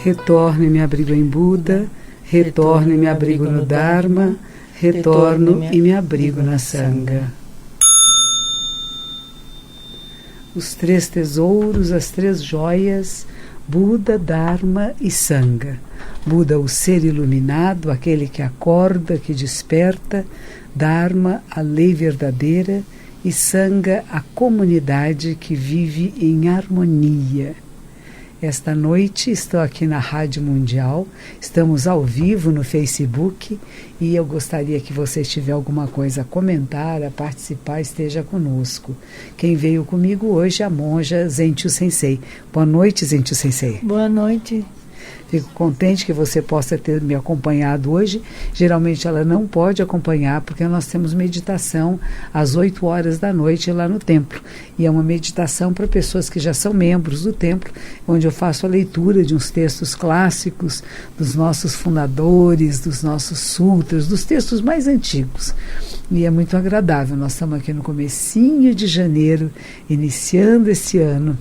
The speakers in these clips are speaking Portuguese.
Retorno e me abrigo em Buda, retorno e me abrigo no Dharma, retorno e me abrigo na Sangha. Os 3 tesouros, as 3 joias, Buda, Dharma e Sangha. Buda, o ser iluminado, aquele que acorda, que desperta. Dharma, a lei verdadeira. E Sangha, a comunidade que vive em harmonia. Esta noite estou aqui na Rádio Mundial, estamos ao vivo no Facebook e eu gostaria que você tiver alguma coisa a comentar, a participar, esteja conosco. Quem veio comigo hoje é a monja Zenchu Sensei. Boa noite, Zenchu Sensei. Boa noite. Fico contente que você possa ter me acompanhado hoje. Geralmente ela não pode acompanhar porque nós temos meditação às 8 horas da noite lá no templo. E é uma meditação para pessoas que já são membros do templo, onde eu faço a leitura de uns textos clássicos dos nossos fundadores, dos nossos sutras, dos textos mais antigos. E é muito agradável. Nós estamos aqui no comecinho de janeiro, iniciando esse ano.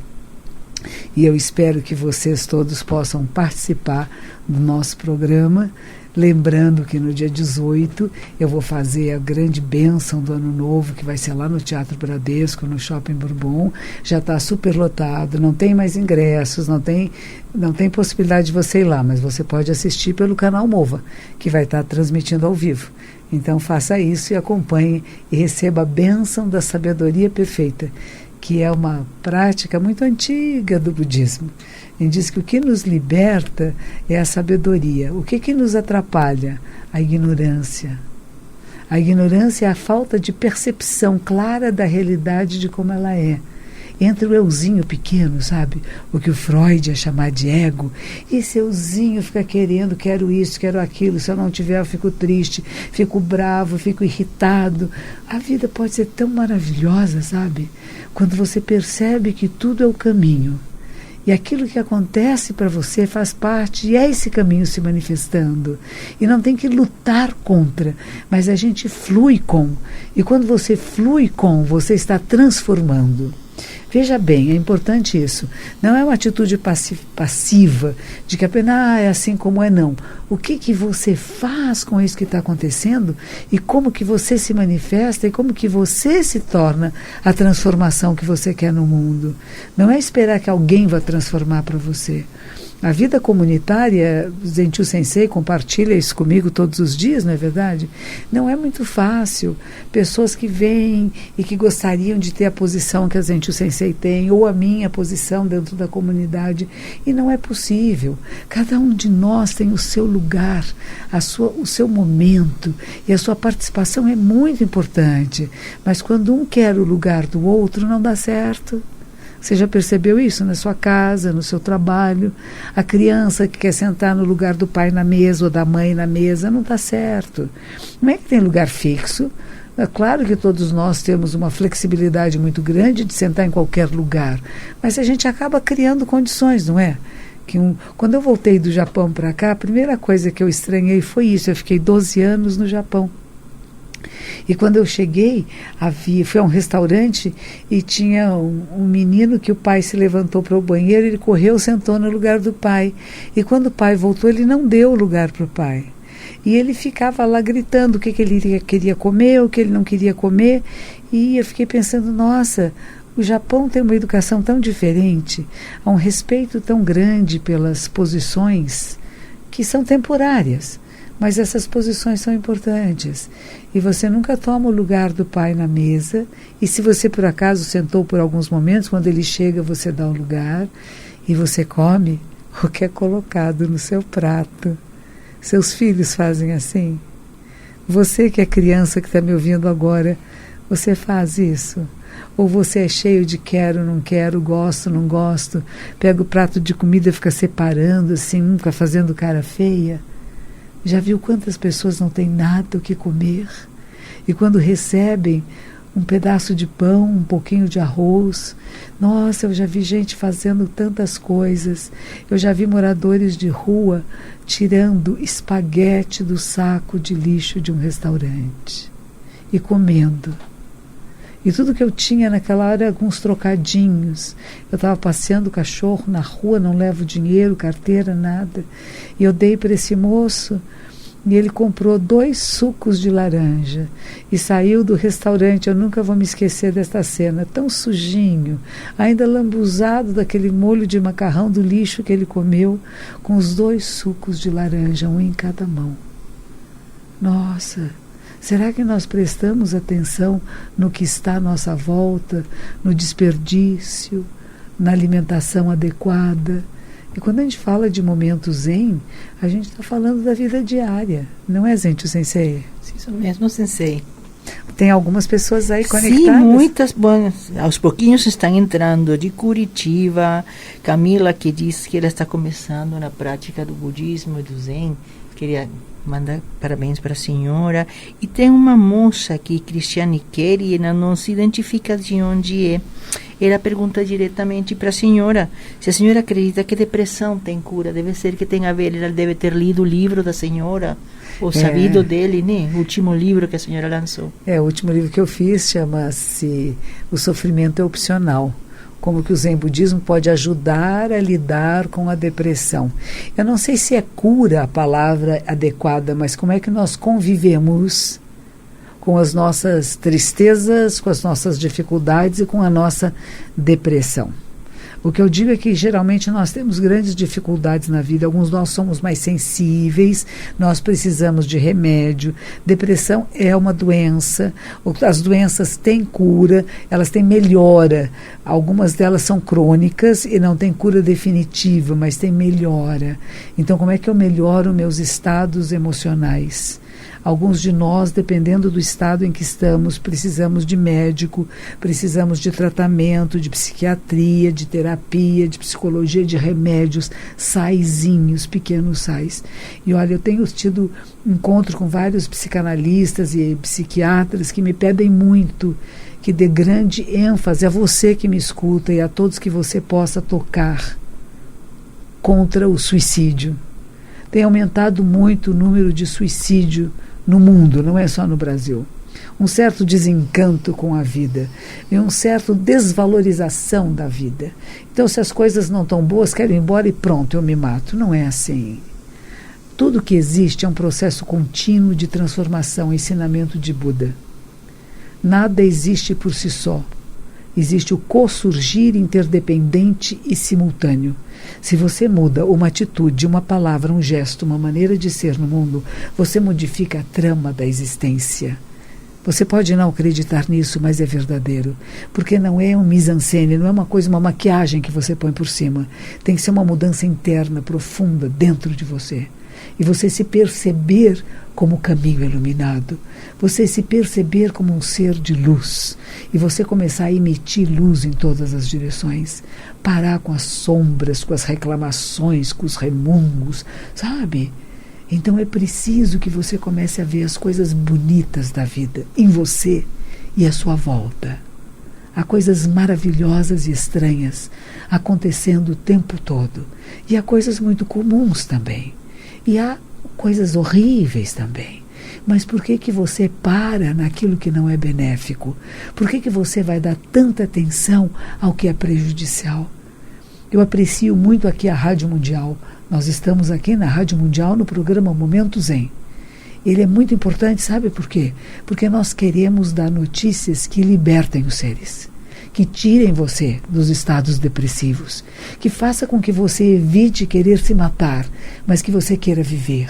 E eu espero que vocês todos possam participar do nosso programa, lembrando que no dia 18 eu vou fazer a grande bênção do Ano Novo, que vai ser lá no Teatro Bradesco, no Shopping Bourbon. Já está super lotado, não tem mais ingressos, não tem possibilidade de você ir lá, mas você pode assistir pelo canal Mova, que vai estar transmitindo ao vivo. Então faça isso e acompanhe e receba a bênção da sabedoria perfeita, que é uma prática muito antiga do budismo. E diz que o que nos liberta é a sabedoria. O que nos atrapalha? A ignorância. A ignorância é a falta de percepção clara da realidade de como ela é. Entre o euzinho pequeno, sabe? O que o Freud ia chamar de ego. E esse euzinho fica querendo, quero isso, quero aquilo. Se eu não tiver, eu fico triste, fico bravo, fico irritado. A vida pode ser tão maravilhosa, sabe? Quando você percebe que tudo é o caminho. E aquilo que acontece para você faz parte, e é esse caminho se manifestando. E não tem que lutar contra, mas a gente flui com. E quando você flui com, você está transformando. Veja bem, é importante isso. Não é uma atitude passiva, de que apenas é assim como é, não. O que você faz com isso que está acontecendo e como que você se manifesta e como que você se torna a transformação que você quer no mundo. Não é esperar que alguém vá transformar para você. A vida comunitária, Zenchu Sensei compartilha isso comigo todos os dias, não é verdade? Não é muito fácil. Pessoas que vêm e que gostariam de ter a posição que a Zenchu Sensei tem, ou a minha posição dentro da comunidade, e não é possível. Cada um de nós tem o seu lugar, o seu momento, e a sua participação é muito importante. Mas quando um quer o lugar do outro, não dá certo. Você já percebeu isso na sua casa, no seu trabalho? A criança que quer sentar no lugar do pai na mesa ou da mãe na mesa, não está certo. Não é que tem lugar fixo. É claro que todos nós temos uma flexibilidade muito grande de sentar em qualquer lugar, mas a gente acaba criando condições, não é? Quando eu voltei do Japão para cá, a primeira coisa que eu estranhei foi isso. Eu fiquei 12 anos no Japão. E quando eu cheguei, fui a um restaurante e tinha um menino que o pai se levantou para o banheiro, ele correu, sentou no lugar do pai. E quando o pai voltou, ele não deu o lugar para o pai. E ele ficava lá gritando o que ele queria comer, o que ele não queria comer. E eu fiquei pensando, nossa, o Japão tem uma educação tão diferente, há um respeito tão grande pelas posições que são temporárias. Mas essas posições são importantes. E você nunca toma o lugar do pai na mesa. E se você, por acaso, sentou por alguns momentos, quando ele chega, você dá o lugar. E você come o que é colocado no seu prato. Seus filhos fazem assim? Você que é criança, que está me ouvindo agora, você faz isso? Ou você é cheio de quero, não quero, gosto, não gosto, pega o prato de comida e fica separando, assim, fica fazendo cara feia? Já viu quantas pessoas não têm nada o que comer? E quando recebem um pedaço de pão, um pouquinho de arroz, nossa, eu já vi gente fazendo tantas coisas. Eu já vi moradores de rua tirando espaguete do saco de lixo de um restaurante e comendo. E tudo que eu tinha naquela hora era alguns trocadinhos. Eu estava passeando o cachorro na rua, não levo dinheiro, carteira, nada. E eu dei para esse moço e ele comprou 2 sucos de laranja e saiu do restaurante. Eu nunca vou me esquecer desta cena, tão sujinho, ainda lambuzado daquele molho de macarrão do lixo que ele comeu, com os 2 sucos de laranja, um em cada mão. Nossa! Será que nós prestamos atenção no que está à nossa volta, no desperdício, na alimentação adequada? E quando a gente fala de momento zen, a gente está falando da vida diária, não é, Zentio Sensei? Isso mesmo, Sensei. Tem algumas pessoas aí conectadas? Sim, muitas. Bom, aos pouquinhos estão entrando de Curitiba. Camila, que diz que ela está começando na prática do budismo e do zen. Queria mandar parabéns para a senhora. E tem uma moça aqui, Cristiane Kerry, ela não se identifica de onde é. Ela pergunta diretamente para a senhora se a senhora acredita que depressão tem cura. Deve ser que tem a ver, ela deve ter lido o livro da senhora, ou sabido dele, né? O último livro que a senhora lançou. O último livro que eu fiz chama-se O Sofrimento é Opcional. Como que o Zen Budismo pode ajudar a lidar com a depressão. Eu não sei se é cura a palavra adequada, mas como é que nós convivemos com as nossas tristezas, com as nossas dificuldades e com a nossa depressão. O que eu digo é que geralmente nós temos grandes dificuldades na vida, alguns nós somos mais sensíveis, nós precisamos de remédio. Depressão é uma doença, as doenças têm cura, elas têm melhora, algumas delas são crônicas e não têm cura definitiva, mas têm melhora. Então como é que eu melhoro meus estados emocionais? Alguns de nós, dependendo do estado em que estamos, precisamos de médico, precisamos de tratamento, de psiquiatria, de terapia, de psicologia, de remédios, saizinhos, pequenos sais. E olha, eu tenho tido encontro com vários psicanalistas e psiquiatras que me pedem muito que dê grande ênfase a você que me escuta e a todos que você possa tocar contra o suicídio. Tem aumentado muito o número de suicídio no mundo, não é só no Brasil. Um certo desencanto com a vida e um certo desvalorização da vida. Então, se as coisas não estão boas, quero ir embora e pronto, eu me mato. Não é assim. Tudo que existe é um processo contínuo de transformação, ensinamento de Buda. Nada existe por si só. Existe o co-surgir interdependente e simultâneo. Se você muda uma atitude, uma palavra, um gesto, uma maneira de ser no mundo, você modifica a trama da existência. Você pode não acreditar nisso, mas é verdadeiro. Porque não é um mise-en-scène, não é uma coisa, uma maquiagem que você põe por cima. Tem que ser uma mudança interna, profunda, dentro de você. E você se perceber como caminho iluminado. Você se perceber como um ser de luz. E você começar a emitir luz em todas as direções. Parar com as sombras, com as reclamações, com os remungos, sabe? Então é preciso que você comece a ver as coisas bonitas da vida em você e à sua volta. Há coisas maravilhosas e estranhas acontecendo o tempo todo. E há coisas muito comuns também. E há coisas horríveis também. Mas por que você para naquilo que não é benéfico? Por que você vai dar tanta atenção ao que é prejudicial? Eu aprecio muito aqui a Rádio Mundial. Nós estamos aqui na Rádio Mundial no programa Momento Zen. Ele é muito importante, sabe por quê? Porque nós queremos dar notícias que libertem os seres, que tirem você dos estados depressivos, que faça com que você evite querer se matar, mas que você queira viver.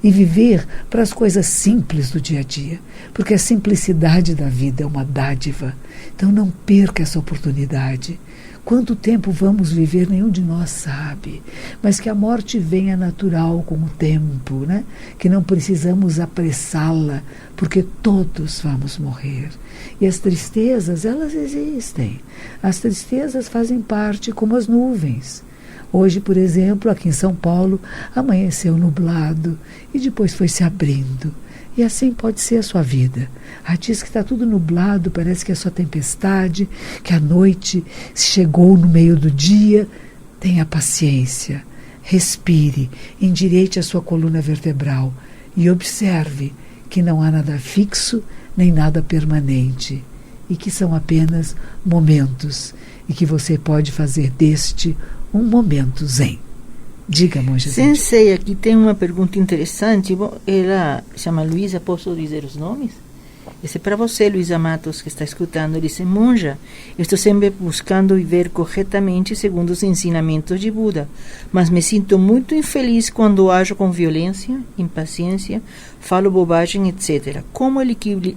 E viver para as coisas simples do dia a dia, porque a simplicidade da vida é uma dádiva. Então não perca essa oportunidade. Quanto tempo vamos viver, nenhum de nós sabe, mas que a morte venha natural com o tempo, né? Que não precisamos apressá-la, porque todos vamos morrer. E as tristezas, elas existem. As tristezas fazem parte como as nuvens. Hoje, por exemplo, aqui em São Paulo, amanheceu nublado e depois foi se abrindo. E assim pode ser a sua vida. Diz que está tudo nublado, parece que é só tempestade, que a noite chegou no meio do dia. Tenha paciência, respire, endireite a sua coluna vertebral e observe que não há nada fixo nem nada permanente. e que são apenas momentos e que você pode fazer deste um momento zen. Diga, monja. Sensei, aqui tem uma pergunta interessante. Bom, ela chama Luísa, posso dizer os nomes? Esse é para você, Luísa Matos, que está escutando. Ele diz: monja, estou sempre buscando viver corretamente segundo os ensinamentos de Buda, mas me sinto muito infeliz quando ajo com violência, impaciência, falo bobagem, etc. Como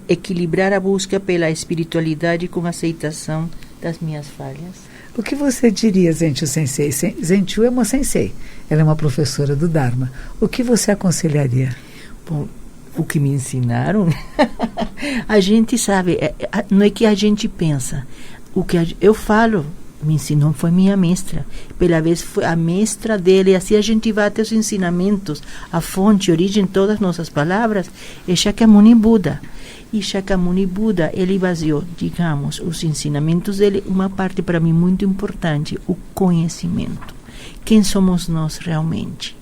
equilibrar a busca pela espiritualidade com a aceitação das minhas falhas? O que você diria, Zenchu Sensei? Zenchu é uma sensei, ela é uma professora do Dharma. O que você aconselharia? Bom, o que me ensinaram, a gente sabe, não é que a gente pensa. O que eu falo, me ensinou, foi minha mestra. Pela vez foi a mestra dele, e assim a gente vai até os ensinamentos, a fonte, a origem de todas as nossas palavras, é Shakyamuni Buda. E Shakyamuni Buda, ele baseou, digamos, os ensinamentos dele, uma parte para mim muito importante, o conhecimento. Quem somos nós realmente?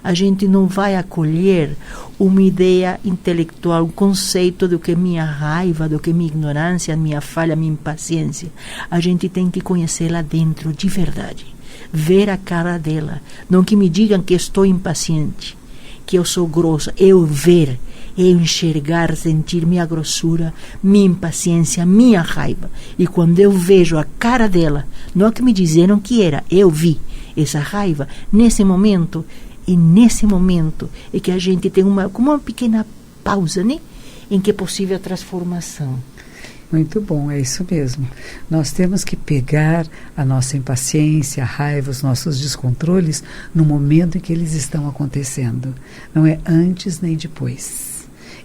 A gente não vai acolher uma ideia intelectual, um conceito do que é minha raiva, do que é minha ignorância, minha falha, minha impaciência. A gente tem que conhecê-la dentro, de verdade. Ver a cara dela. Não que me digam que estou impaciente, que eu sou grossa. Eu ver, eu enxergar, sentir minha grossura, minha impaciência, minha raiva. E quando eu vejo a cara dela, não é que me disseram que era, eu vi essa raiva, nesse momento... E nesse momento é que a gente tem como uma pequena pausa, né? Em que é possível a transformação. Muito bom, é isso mesmo. Nós temos que pegar a nossa impaciência, a raiva, os nossos descontroles no momento em que eles estão acontecendo. Não é antes nem depois.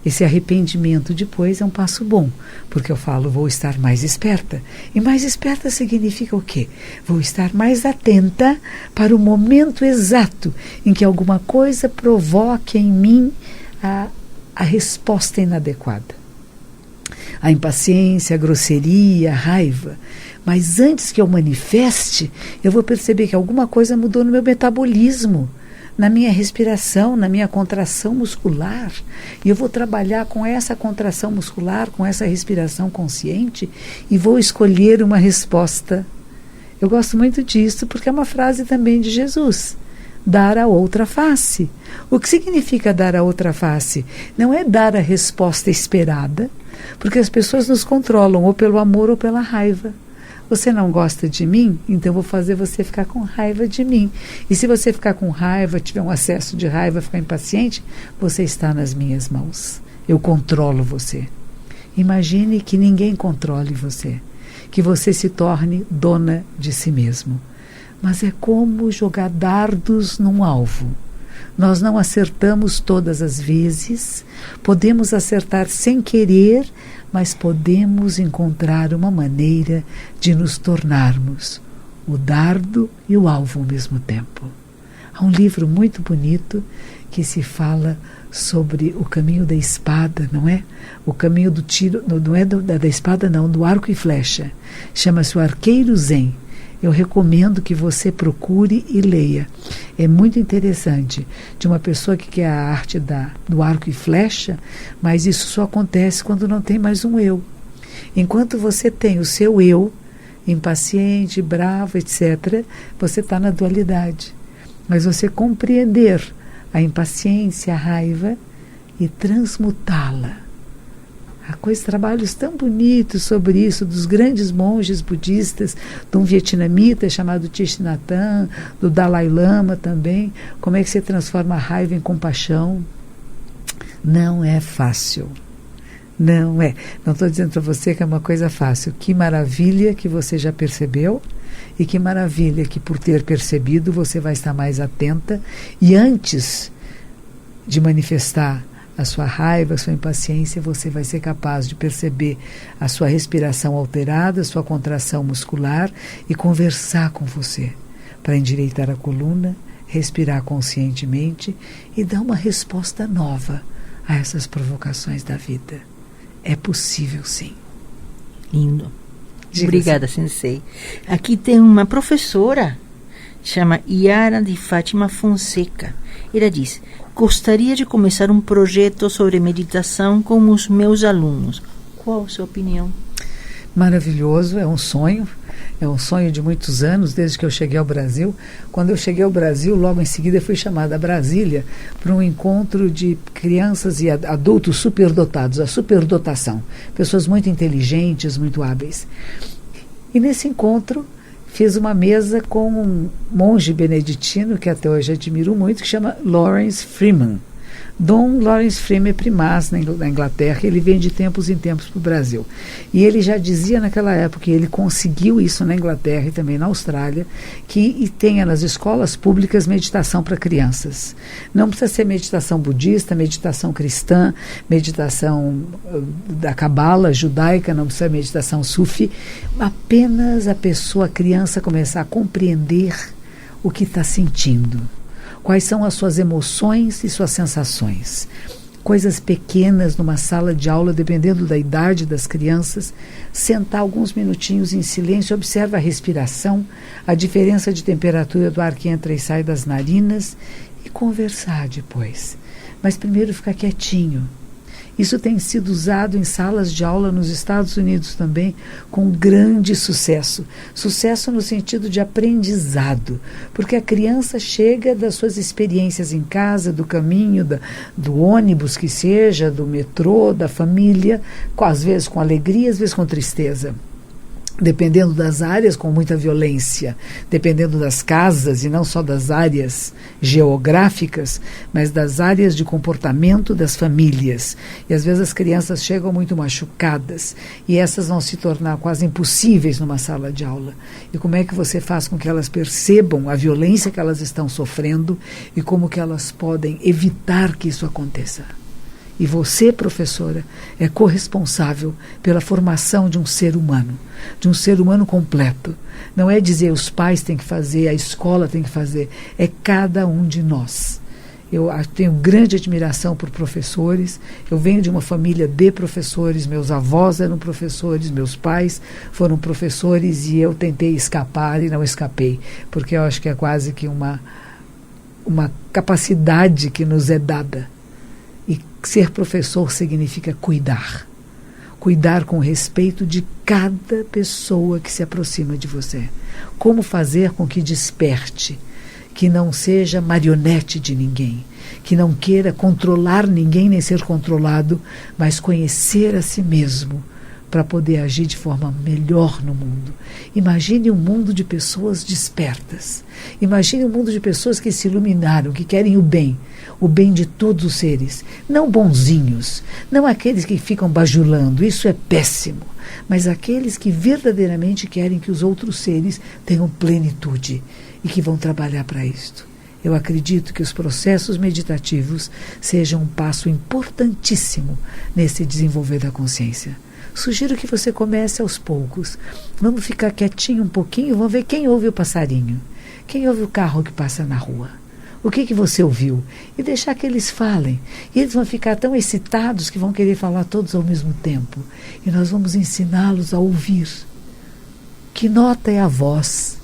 Esse arrependimento depois é um passo bom, porque eu falo, vou estar mais esperta. E mais esperta significa o quê? Vou estar mais atenta para o momento exato em que alguma coisa provoque em mim a resposta inadequada. A impaciência, a grosseria, a raiva. Mas antes que eu manifeste, eu vou perceber que alguma coisa mudou no meu metabolismo, na minha respiração, na minha contração muscular. E eu vou trabalhar com essa contração muscular, com essa respiração consciente, e vou escolher uma resposta. Eu gosto muito disso, porque é uma frase também de Jesus. Dar a outra face. O que significa dar a outra face? Não é dar a resposta esperada, porque as pessoas nos controlam ou pelo amor ou pela raiva. Você não gosta de mim? Então vou fazer você ficar com raiva de mim. E se você ficar com raiva, tiver um acesso de raiva, ficar impaciente, você está nas minhas mãos. Eu controlo você. Imagine que ninguém controle você, que você se torne dona de si mesmo. Mas é como jogar dardos num alvo. Nós não acertamos todas as vezes, podemos acertar sem querer, mas podemos encontrar uma maneira de nos tornarmos o dardo e o alvo ao mesmo tempo. Há um livro muito bonito que se fala sobre o caminho da espada, não é? O caminho do tiro, não é da espada não, do arco e flecha. Chama-se O Arqueiro Zen. Eu recomendo que você procure e leia. É muito interessante, de uma pessoa que quer a arte do arco e flecha, mas isso só acontece quando não tem mais um eu. Enquanto você tem o seu eu, impaciente, bravo, etc., você está na dualidade. Mas você compreender a impaciência, a raiva e transmutá-la. Há trabalhos tão bonitos sobre isso, dos grandes monges budistas, de um vietnamita chamado Thich Nhat Hanh, do Dalai Lama também, como é que você transforma a raiva em compaixão. Não é fácil. Não é. Não estou dizendo para você que é uma coisa fácil. Que maravilha que você já percebeu, e que maravilha que por ter percebido você vai estar mais atenta, e antes de manifestar a sua raiva, a sua impaciência, você vai ser capaz de perceber a sua respiração alterada, a sua contração muscular, e conversar com você para endireitar a coluna, respirar conscientemente e dar uma resposta nova a essas provocações da vida. É possível, sim. Lindo. Diga. Obrigada, Sensei. Aqui tem uma professora, chama Yara de Fátima Fonseca. Ela diz: gostaria de começar um projeto sobre meditação com os meus alunos. Qual a sua opinião? Maravilhoso, é um sonho de muitos anos, desde que eu cheguei ao Brasil. Quando eu cheguei ao Brasil, logo em seguida fui chamada a Brasília para um encontro de crianças e adultos superdotados, a superdotação, pessoas muito inteligentes, muito hábeis. E nesse encontro fiz uma mesa com um monge beneditino, que até hoje admiro muito, que chama Lawrence Freeman. Dom Lawrence Freeman é primaz na Inglaterra, ele vem de tempos em tempos para o Brasil. E ele já dizia naquela época, e ele conseguiu isso na Inglaterra e também na Austrália, que tenha nas escolas públicas meditação para crianças. Não precisa ser meditação budista, meditação cristã, meditação da cabala judaica, não precisa ser meditação sufi, apenas a criança começar a compreender o que está sentindo. Quais são as suas emoções e suas sensações. Coisas pequenas numa sala de aula, dependendo da idade das crianças, sentar alguns minutinhos em silêncio, observa a respiração, a diferença de temperatura do ar que entra e sai das narinas e conversar depois. Mas primeiro ficar quietinho. Isso tem sido usado em salas de aula nos Estados Unidos também com grande sucesso. Sucesso no sentido de aprendizado, porque a criança chega das suas experiências em casa, do caminho, do ônibus que seja, do metrô, da família, às vezes com alegria, às vezes com tristeza. Dependendo das áreas, com muita violência, dependendo das casas, e não só das áreas geográficas, mas das áreas de comportamento das famílias. E às vezes as crianças chegam muito machucadas, e essas vão se tornar quase impossíveis numa sala de aula. E como é que você faz com que elas percebam a violência que elas estão sofrendo e como que elas podem evitar que isso aconteça? E você, professora, é corresponsável pela formação de um ser humano completo. Não é dizer os pais têm que fazer, a escola tem que fazer, é cada um de nós. Eu tenho grande admiração por professores, eu venho de uma família de professores, meus avós eram professores, meus pais foram professores e eu tentei escapar e não escapei, porque eu acho que é quase que uma capacidade que nos é dada. E ser professor significa cuidar. Cuidar com respeito de cada pessoa que se aproxima de você. Como fazer com que desperte, que não seja marionete de ninguém, que não queira controlar ninguém nem ser controlado, mas conhecer a si mesmo para poder agir de forma melhor no mundo. Imagine um mundo de pessoas despertas. Imagine um mundo de pessoas que se iluminaram, que querem o bem de todos os seres. Não bonzinhos, não aqueles que ficam bajulando, isso é péssimo, mas aqueles que verdadeiramente querem que os outros seres tenham plenitude e que vão trabalhar para isto. Eu acredito que os processos meditativos sejam um passo importantíssimo nesse desenvolver da consciência. Sugiro que você comece aos poucos. Vamos ficar quietinho um pouquinho, vamos ver quem ouve o passarinho, quem ouve o carro que passa na rua. O que você ouviu? E deixar que eles falem. E eles vão ficar tão excitados que vão querer falar todos ao mesmo tempo. E nós vamos ensiná-los a ouvir. Que nota é a voz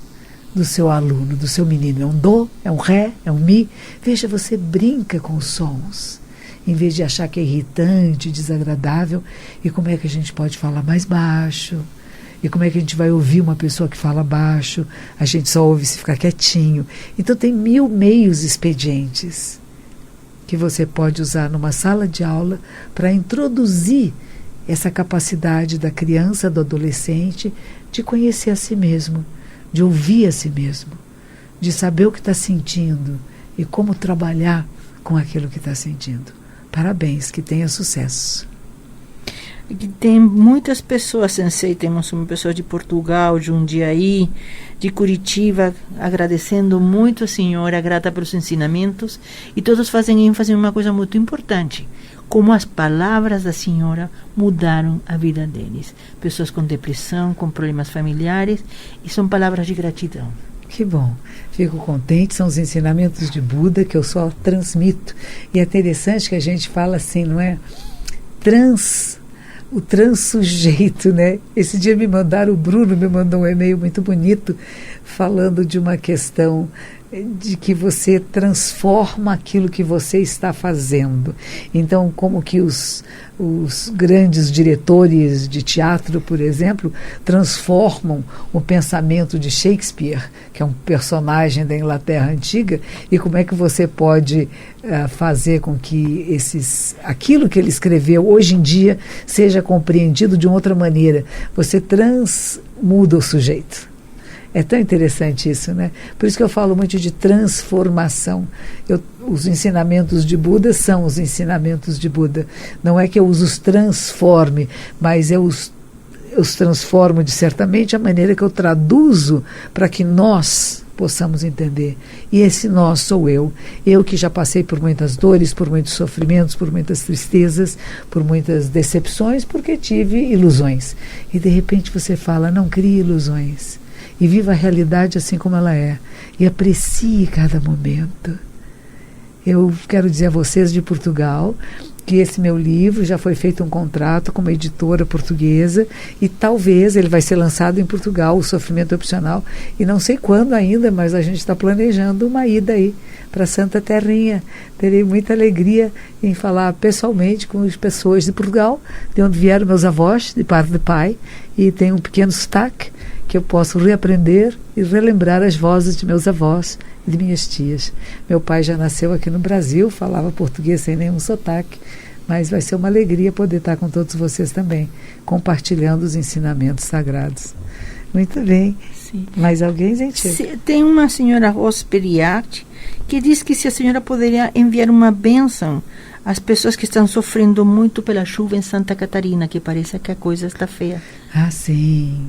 do seu aluno, do seu menino? É um dó? É um ré? É um mi? Veja, você brinca com os sons. Em vez de achar que é irritante, desagradável, e como é que a gente pode falar mais baixo, e como é que a gente vai ouvir uma pessoa que fala baixo, a gente só ouve se ficar quietinho. Então tem 1000 meios expedientes que você pode usar numa sala de aula para introduzir essa capacidade da criança, do adolescente, de conhecer a si mesmo, de ouvir a si mesmo, de saber o que está sentindo e como trabalhar com aquilo que está sentindo. Parabéns, que tenha sucesso. Tem muitas pessoas, Sensei, temos uma pessoa de Portugal, de Jundiaí, de Curitiba, agradecendo muito a senhora, grata pelos ensinamentos, e todos fazem ênfase em uma coisa muito importante, como as palavras da senhora mudaram a vida deles. Pessoas com depressão, com problemas familiares, e são palavras de gratidão. Que bom, fico contente, são os ensinamentos de Buda que eu só transmito. E é interessante que a gente fala assim, não é? O transsujeito, né? Esse dia o Bruno me mandou um e-mail muito bonito falando de uma questão de que você transforma aquilo que você está fazendo. Então, como que os grandes diretores de teatro, por exemplo, transformam o pensamento de Shakespeare, que é um personagem da Inglaterra antiga, e como é que você pode fazer com que aquilo que ele escreveu hoje em dia seja compreendido de uma outra maneira. Você transmuda o sujeito. É tão interessante isso, né? Por isso que eu falo muito de transformação. Os ensinamentos de Buda são os ensinamentos de Buda. Não é que eu os transforme, mas eu os transformo de certamente a maneira que eu traduzo para que nós possamos entender. E esse nós sou eu. Eu que já passei por muitas dores, por muitos sofrimentos, por muitas tristezas, por muitas decepções, porque tive ilusões. E de repente você fala, não crie ilusões. E viva a realidade assim como ela é. E aprecie cada momento. Eu quero dizer a vocês de Portugal que esse meu livro já foi feito um contrato com uma editora portuguesa e talvez ele vai ser lançado em Portugal, O Sofrimento Opcional, e não sei quando ainda, mas a gente está planejando uma ida aí para Santa Terrinha. Terei muita alegria em falar pessoalmente com as pessoas de Portugal, de onde vieram meus avós, de parte de pai, e tem um pequeno sotaque que eu posso reaprender e relembrar as vozes de meus avós e de minhas tias. Meu pai já nasceu aqui no Brasil, falava português sem nenhum sotaque, mas vai ser uma alegria poder estar com todos vocês também, compartilhando os ensinamentos sagrados. Muito bem. Sim. Mais alguém, gente? Tem uma senhora Rosperiati que diz que se a senhora poderia enviar uma bênção às pessoas que estão sofrendo muito pela chuva em Santa Catarina, que parece que a coisa está feia. Ah, sim.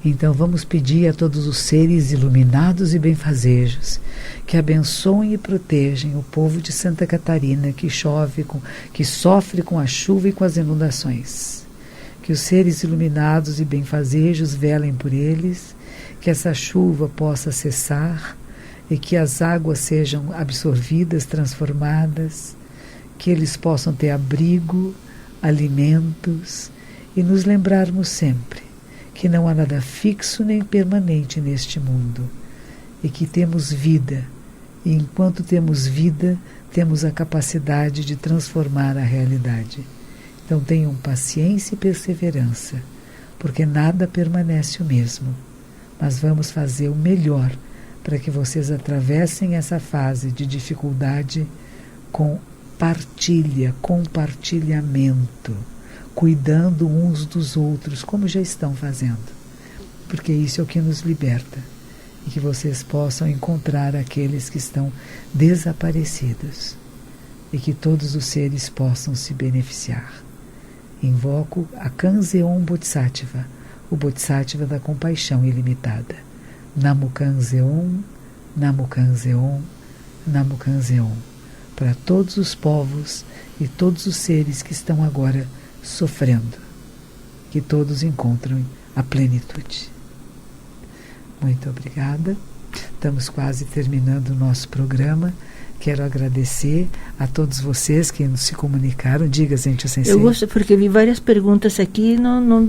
Então vamos pedir a todos os seres iluminados e benfazejos que abençoem e protegem o povo de Santa Catarina que sofre com a chuva e com as inundações. Que os seres iluminados e benfazejos velem por eles, que essa chuva possa cessar e que as águas sejam absorvidas, transformadas, que eles possam ter abrigo, alimentos e nos lembrarmos sempre que não há nada fixo nem permanente neste mundo e que temos vida, e enquanto temos vida, temos a capacidade de transformar a realidade. Então tenham paciência e perseverança, porque nada permanece o mesmo, mas vamos fazer o melhor para que vocês atravessem essa fase de dificuldade com partilha, compartilhamento, cuidando uns dos outros, como já estão fazendo, porque isso é o que nos liberta, e que vocês possam encontrar aqueles que estão desaparecidos, e que todos os seres possam se beneficiar. Invoco a Kanzeon Bodhisattva, o Bodhisattva da compaixão ilimitada. Namo Kanzeon, Namo Kanzeon, Namo Kanzeon, para todos os povos e todos os seres que estão agora sofrendo, que todos encontrem a plenitude. Muito obrigada. Estamos quase terminando o nosso programa. Quero agradecer a todos vocês que se comunicaram. Diga, gente, Sensei. Eu gosto porque vi várias perguntas aqui, não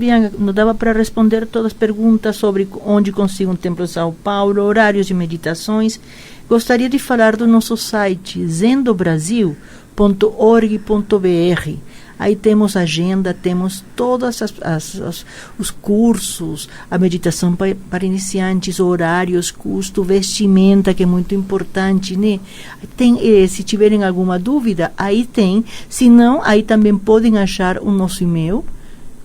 dava para responder todas as perguntas sobre onde consigo um templo em São Paulo, horários de meditações. Gostaria de falar do nosso site zendobrasil.org.br. Aí temos agenda, temos todos os cursos, a meditação para iniciantes, horários, custo, vestimenta, que é muito importante, né? Se tiverem alguma dúvida, aí tem. Se não, aí também podem achar o nosso e-mail.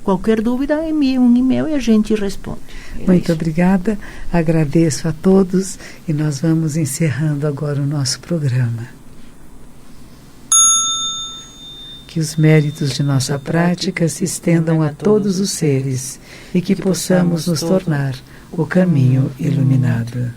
Qualquer dúvida, envie um e-mail e a gente responde. Muito obrigada, agradeço a todos e nós vamos encerrando agora o nosso programa. Que os méritos de nossa prática se estendam a todos os seres e que possamos nos tornar o caminho iluminado.